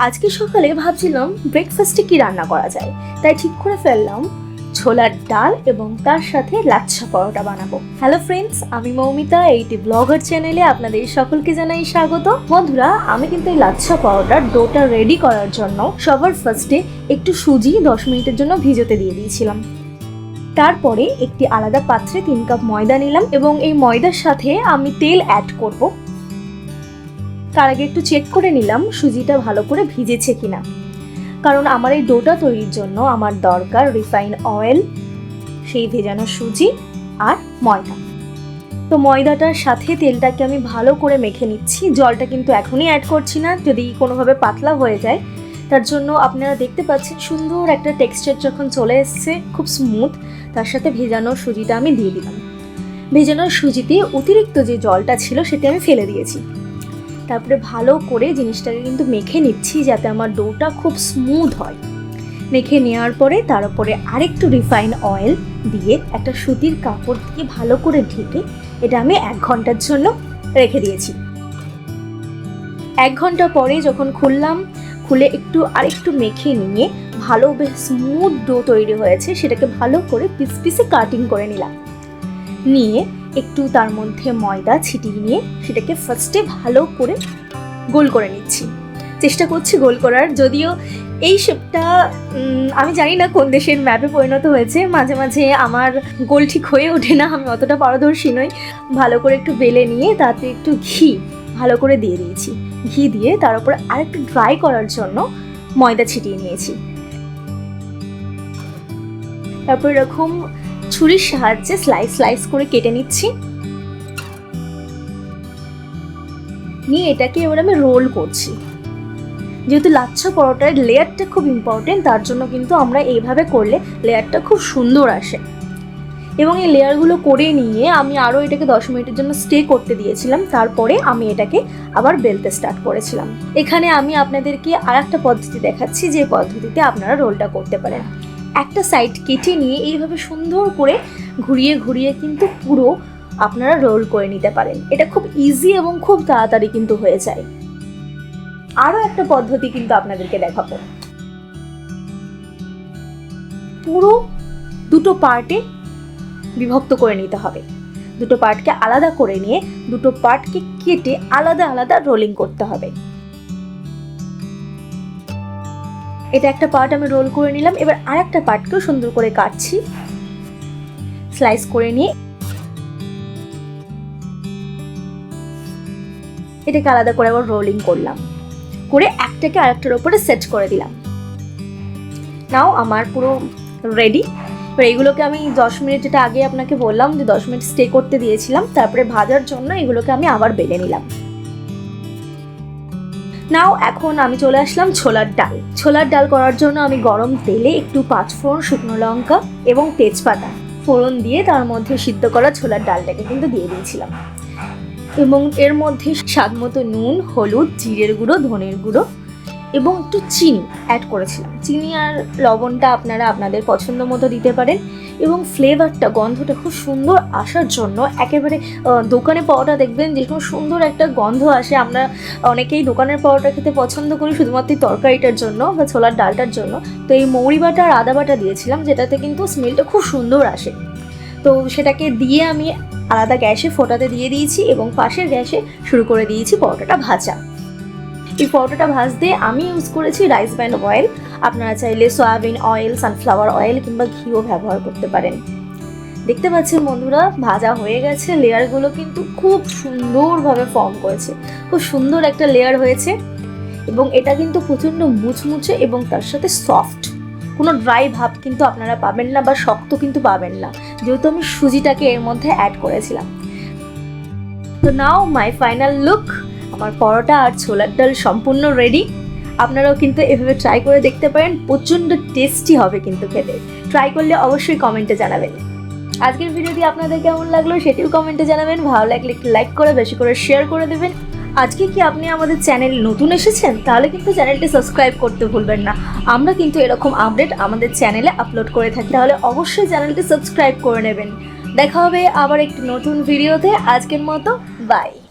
আজকে সকালে ভাবছিলাম ব্রেকফাস্টে কি রান্না করা যায়, তাই ঠিক করে ফেললাম ছোলার ডাল এবং তার সাথে লাচ্ছা পরোটা বানাবো। হ্যালো ফ্রেন্ডস, আমি মৌমিতা, এইটি ব্লগার চ্যানেলে আপনাদের সকলকে জানাই স্বাগত। বন্ধুরা, আমি কিন্তু এই লাচ্ছা পরোটার ডোটা রেডি করার জন্য সবার ফার্স্টে একটু সুজি 10 মিনিটের জন্য ভিজোতে দিয়ে দিয়েছিলাম। তারপরে একটি আলাদা পাত্রে 3 কাপ ময়দা নিলাম এবং এই ময়দার সাথে আমি তেল অ্যাড করব। তার আগে একটু চেক করে নিলাম সুজিটা ভালো করে ভিজেছে কিনা, কারণ আমার এই ডোটা তৈরির জন্য আমার দরকার রিফাইন অয়েল, সেই ভেজানো সুজি আর ময়দা। তো ময়দাটার সাথে তেলটাকে আমি ভালো করে মেখে নিচ্ছি। জলটা কিন্তু এখনই অ্যাড করছি না, যদি কোনোভাবে পাতলা হয়ে যায়। তার জন্য আপনারা দেখতে পাচ্ছেন সুন্দর একটা টেক্সচার যখন চলে এসছে, খুব স্মুথ। তার সাথে ভেজানো সুজিটা আমি দিয়ে দিলাম। ভেজানো সুজিতে অতিরিক্ত যে জলটা ছিল সেটা আমি ফেলে দিয়েছি। তারপরে ভালো করে জিনিসটাকে কিন্তু মেখে নিচ্ছি যাতে আমার ডোটা খুব স্মুথ হয়। মেখে নেওয়ার পরে তার উপরে আরেকটু রিফাইন অয়েল দিয়ে একটা সুতির কাপড় দিয়ে ভালো করে ঢেকে এটা আমি 1 ঘন্টার জন্য রেখে দিয়েছি। 1 ঘন্টা পরে যখন খুলে আরেকটু মেখে নিয়ে ভালো বেশ স্মুথ ডো তৈরি হয়েছে, সেটাকে ভালো করে পিস পিসে কাটিং করে নিয়ে একটু তার মধ্যে ময়দা ছিটিয়ে নিয়ে সেটাকে ফার্স্টে ভালো করে গোল করে নিচ্ছি। চেষ্টা করছি গোল করার, যদিও এই শেপটা আমি জানি না কোন দেশের ম্যাপে পরিণত হয়েছে। মাঝে মাঝে আমার গোল ঠিক হয়ে ওঠে না, আমি অতটা পারদর্শী নই। ভালো করে একটু বেলে নিয়ে তাতে একটু ঘি ভালো করে দিয়ে দিয়েছি। ঘি দিয়ে তার উপরে আরেকটু ড্রাই করার জন্য ময়দা ছিটিয়ে নিয়েছি। তারপর এরকম ছুরির সাহায্যে স্লাইস করে কেটে নিচ্ছি। নিয়ে এটাকে এবার আমি রোল করছি। যেহেতু লাচ্ছা পরোটার লেয়ারটা খুব ইম্পর্টেন্ট, তার জন্য কিন্তু আমরা এইভাবে করলে লেয়ারটা খুব সুন্দর আসে। এবং এই লেয়ারগুলো করে নিয়ে আমি আরও এটাকে 10 মিনিটের জন্য স্টে করতে দিয়েছিলাম। তারপরে আমি এটাকে আবার বেলতে স্টার্ট করেছিলাম। এখানে আমি আপনাদেরকে আর একটা পদ্ধতি দেখাচ্ছি, যে পদ্ধতিতে আপনারা রোলটা করতে পারেন। একটা সাইড কেটে নিয়ে এইভাবে সুন্দর করে ঘুরিয়ে কিন্তু পুরো আপনারা রোল করে নিতে পারেন। এটা খুব ইজি এবং খুব তাড়াতাড়ি কিন্তু হয়ে যায়। আরও একটা পদ্ধতি কিন্তু আপনাদেরকে দেখাবো। পুরো দুটো পার্টে বিভক্ত করে নিতে হবে। দুটো পার্টকে আলাদা করে নিয়ে দুটো পার্টকে কেটে আলাদা আলাদা রোলিং করতে হবে। এটা একটা পার্ট আমি রোল করে নিলাম। এবার আরেকটা পার্টকেও সুন্দর করে কাটছি, স্লাইস করে নিয়ে এটাকে আলাদা করে আবার রোলিং করলাম, করে একটাকে আরেকটার উপরে সেট করে দিলাম। নাও আমার পুরো রেডি। এবার এগুলোকে আমি 10 মিনিট, যেটা আগে আপনাকে বললাম যে 10 মিনিট স্টে করতে দিয়েছিলাম, তারপরে ভাজার জন্য এগুলোকে আমি আবার বেলে নিলাম। নাও এখন আমি চলে আসলাম ছোলার ডাল করার জন্য আমি গরম তেলে একটু 5 ফোড়ন, শুকনো লঙ্কা এবং তেজপাতা ফোড়ন দিয়ে তার মধ্যে সিদ্ধ করা ছোলার ডালটাকে কিন্তু দিয়ে দিয়েছিলাম। এবং এর মধ্যে স্বাদ মতো নুন, হলুদ, জিরের গুঁড়ো, ধনের গুঁড়ো এবং একটু চিনি অ্যাড করেছিলাম। চিনি আর লবণটা আপনারা আপনাদের পছন্দ মতো দিতে পারেন। এবং ফ্লেভারটা, গন্ধটা খুব সুন্দর আসার জন্য একেবারে দোকানে পরোটা দেখবেন যেরকম সুন্দর একটা গন্ধ আসে। আমরা অনেকেই দোকানের পরোটা খেতে পছন্দ করি শুধুমাত্র তরকারিটার জন্য বা ছোলার ডালটার জন্য। তো এই মৌরি বাটা আর আদা বাটা দিয়েছিলাম, যেটাতে কিন্তু স্মেলটা খুব সুন্দর আসে। তো সেটাকে দিয়ে আমি আলাদা গ্যাসে ফোটাতে দিয়ে দিয়েছি এবং পাশের গ্যাসে শুরু করে দিয়েছি পরোটাটা ভাজা। এই পরোটাটা ভাজতে আমি ইউজ করেছি রাইস ব্র্যান্ড অয়েল। আপনারা চাইলে সয়াবিন অয়েল, সানফ্লাওয়ার অয়েল কিংবা ঘিও ব্যবহার করতে পারেন। দেখতে পাচ্ছেন বন্ধুরা, ভাজা হয়ে গেছে। লেয়ারগুলো কিন্তু খুব সুন্দরভাবে ফর্ম করেছে, খুব সুন্দর একটা লেয়ার হয়েছে। এবং এটা কিন্তু প্রচণ্ড মুচমুচে এবং তার সাথে সফট। কোনো ড্রাই ভাব কিন্তু আপনারা পাবেন না বা শক্ত কিন্তু পাবেন না, যেহেতু আমি সুজিটাকে এর মধ্যে অ্যাড করেছিলাম। তো নাও মাই ফাইনাল লুক। আমার পরোটা আর ছোলার ডাল সম্পূর্ণ রেডি। আপনারাও কিন্তু এভাবে ট্রাই করে দেখতে পারেন, প্রচণ্ড টেস্টি হবে কিন্তু খেতে। ট্রাই করলে অবশ্যই কমেন্টে জানাবেন। আজকের ভিডিওটি আপনাদের কেমন লাগলো সেটিও কমেন্টে জানাবেন। ভালো লাগলে একটু লাইক করে বেশি করে শেয়ার করে দেবেন। আজকে কি আপনি আমাদের চ্যানেল নতুন এসেছেন, তাহলে কিন্তু চ্যানেলটি সাবস্ক্রাইব করতে ভুলবেন না। আমরা কিন্তু এরকম আপডেট আমাদের চ্যানেলে আপলোড করে থাকি, তাহলে অবশ্যই চ্যানেলটি সাবস্ক্রাইব করে নেবেন। দেখা হবে আবার একটি নতুন ভিডিওতে। আজকের মতো বাই।